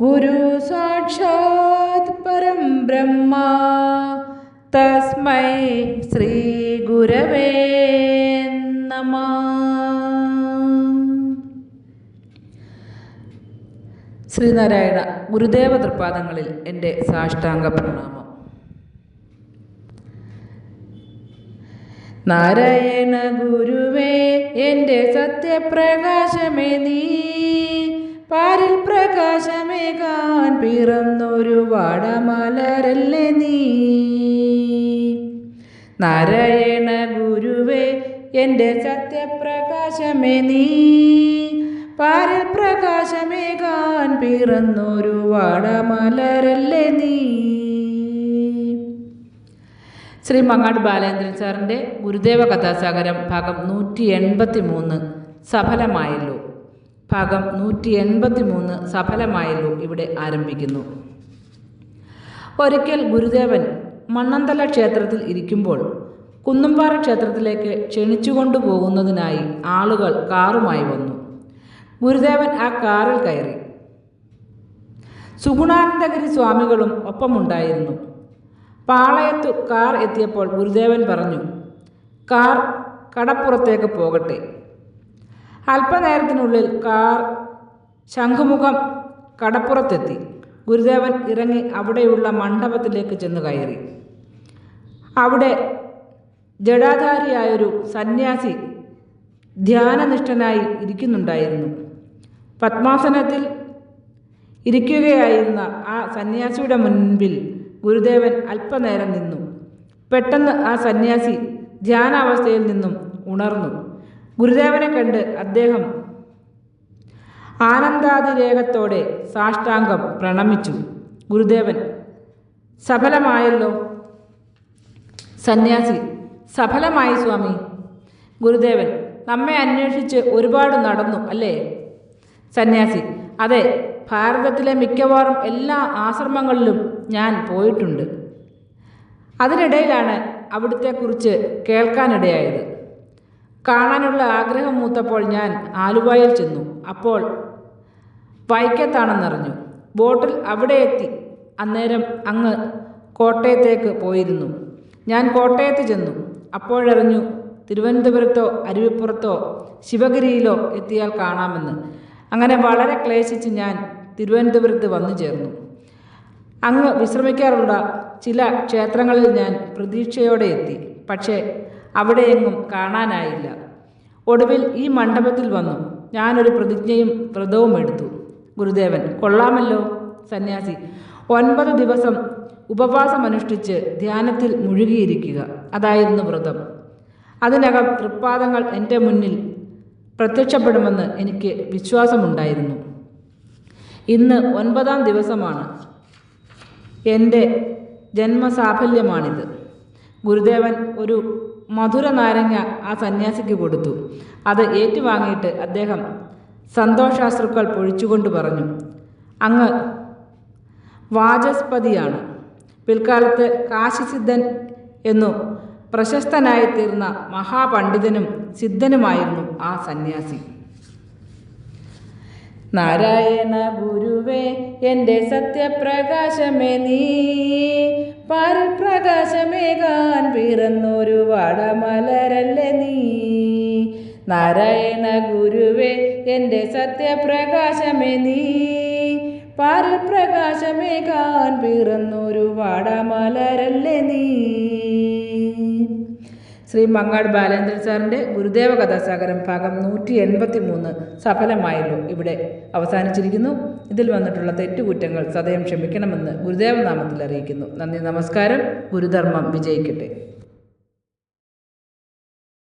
ഗുരു സാക്ഷാത് പരം ബ്രഹ്മ തസ്മൈ ശ്രീ ഗുരവേ നമഃ. ശ്രീനാരായണ ഗുരുദേവ തൃപാദങ്ങളിൽ എൻ്റെ സാഷ്ടാംഗ പ്രണാമം. നാരായണ ഗുരുവേ എൻ്റെ സത്യപ്രകാശമേ നീ, പാരിൽ പ്രകാശമേകാൻ പിറന്നൊരു വാടമലരല്ലേ നീ. നാരായണ ഗുരുവേ എൻ്റെ സത്യപ്രകാശമേ നീ, പാരിൽ പ്രകാശമേകാൻ പിറന്നൊരു വാടമലരല്ലേ നീ. ശ്രീ മങ്ങാട് ബാലേന്ദ്രൻ സാറിൻ്റെ ഗുരുദേവ കഥാസാഗരം ഭാഗം 183 സഫലമായല്ലോ. ഭാഗം 183 സഫലമായല്ലോ ഇവിടെ ആരംഭിക്കുന്നു. ഒരിക്കൽ ഗുരുദേവൻ മണ്ണന്തല ക്ഷേത്രത്തിൽ ഇരിക്കുമ്പോൾ കുന്നുംപാറ ക്ഷേത്രത്തിലേക്ക് ക്ഷണിച്ചുകൊണ്ടു പോകുന്നതിനായി ആളുകൾ കാറുമായി വന്നു. ഗുരുദേവൻ ആ കാറിൽ കയറി. സുഗുണാനന്ദഗിരി സ്വാമികളും ഒപ്പമുണ്ടായിരുന്നു. പാളയത്തു കാർ എത്തിയപ്പോൾ ഗുരുദേവൻ പറഞ്ഞു, കാർ കടപ്പുറത്തേക്ക് പോകട്ടെ. അല്പനേരത്തിനുള്ളിൽ കാർ ശംഖുമുഖം കടപ്പുറത്തെത്തി. ഗുരുദേവൻ ഇറങ്ങി അവിടെയുള്ള മണ്ഡപത്തിലേക്ക് ചെന്ന് കയറി. അവിടെ ജടാധാരിയായൊരു സന്യാസി ധ്യാനനിഷ്ഠനായി ഇരിക്കുന്നുണ്ടായിരുന്നു. പത്മാസനത്തിൽ ഇരിക്കുകയായിരുന്ന ആ സന്യാസിയുടെ മുൻപിൽ ഗുരുദേവൻ അല്പനേരം നിന്നു. പെട്ടെന്ന് ആ സന്യാസി ധ്യാനാവസ്ഥയിൽ നിന്നും ഉണർന്നു. ഗുരുദേവനെ കണ്ട് അദ്ദേഹം ആനന്ദാതിരേകത്തോടെ സാഷ്ടാംഗം പ്രണമിച്ചു. ഗുരുദേവൻ, സഫലമായല്ലോ. സന്യാസി, സഫലമായി സ്വാമി. ഗുരുദേവൻ, നമ്മെ അന്വേഷിച്ച് ഒരുപാട് നടന്നു അല്ലേ? സന്യാസി, അതെ, ഭാരതത്തിലെ മിക്കവാറും എല്ലാ ആശ്രമങ്ങളിലും ഞാൻ പോയിട്ടുണ്ട്. അതിനിടയിലാണ് അവിടുത്തെക്കുറിച്ച് കേൾക്കാനിടയായത്. കാണാനുള്ള ആഗ്രഹം മൂത്തപ്പോൾ ഞാൻ ആലുവയിൽ ചെന്നു. അപ്പോൾ വൈക്കത്താണെന്നറിഞ്ഞു. ബോട്ടിൽ അവിടെ എത്തി. അന്നേരം അങ്ങ് കോട്ടയത്തേക്ക് പോയിരുന്നു. ഞാൻ കോട്ടയത്ത് ചെന്നു. അപ്പോഴറിഞ്ഞു തിരുവനന്തപുരത്തോ അരുവിപ്പുറത്തോ ശിവഗിരിയിലോ എത്തിയാൽ കാണാമെന്ന്. അങ്ങനെ വളരെ ക്ലേശിച്ച് ഞാൻ തിരുവനന്തപുരത്ത് വന്നു ചേർന്നു. അങ്ങ് വിശ്രമിക്കാറുള്ള ചില ക്ഷേത്രങ്ങളിൽ ഞാൻ പ്രതീക്ഷയോടെ എത്തി. പക്ഷേ അവിടെയെങ്ങും കാണാനായില്ല. ഒടുവിൽ ഈ മണ്ഡപത്തിൽ വന്നു. ഞാനൊരു പ്രതിജ്ഞയും വ്രതവും എടുത്തു. ഗുരുദേവൻ, കൊള്ളാമല്ലോ. സന്യാസി, 9 ദിവസം ഉപവാസമനുഷ്ഠിച്ച് ധ്യാനത്തിൽ മുഴുകിയിരിക്കുക, അതായിരുന്നു വ്രതം. അതിനകം തൃപ്പാദങ്ങൾ എൻ്റെ മുന്നിൽ പ്രത്യക്ഷപ്പെടുമെന്ന് എനിക്ക് വിശ്വാസമുണ്ടായിരുന്നു. ഇന്ന് 9ാം ദിവസമാണ്. എൻ്റെ ജന്മസാഫല്യമാണിത്. ഗുരുദേവൻ ഒരു മധുര നാരങ്ങ ആ സന്യാസിക്ക് കൊടുത്തു. അത് ഏറ്റുവാങ്ങിയിട്ട് അദ്ദേഹം സന്തോഷാശ്രുക്കൾ പൊഴിച്ചുകൊണ്ട് പറഞ്ഞു, അങ്ങ് വാചസ്പതിയാണ്. പിൽക്കാലത്ത് കാശിസിദ്ധൻ എന്നു പ്രശസ്തനായി തീർന്ന മഹാപണ്ഡിതനും സിദ്ധനുമായിരുന്നു ആ സന്യാസി. നാരായണ ഗുരുവേ എൻ്റെ സത്യപ്രകാശമേ നീ, പാരിൽ പ്രകാശമേകാൻ പിറന്നൊരു വാടമലരല്ലേ നീ. നാരായണ ഗുരുവേ എൻ്റെ സത്യപ്രകാശമേ നീ, പാരിൽ പ്രകാശമേകാൻ പിറന്നൊരു വാടമലരല്ലേ നീ. ശ്രീ മങ്ങാട് ബാലേന്ദ്രൻ സാറിൻ്റെ ഗുരുദേവ കഥാസാഗരം ഭാഗം 183 സഫലമായല്ലോ ഇവിടെ അവസാനിച്ചിരിക്കുന്നു. ഇതിൽ വന്നിട്ടുള്ള തെറ്റുകുറ്റങ്ങൾ സദയം ക്ഷമിക്കണമെന്ന് ഗുരുദേവ നാമത്തിൽ അറിയിക്കുന്നു. നന്ദി, നമസ്കാരം. ഗുരുധർമ്മം വിജയിക്കട്ടെ.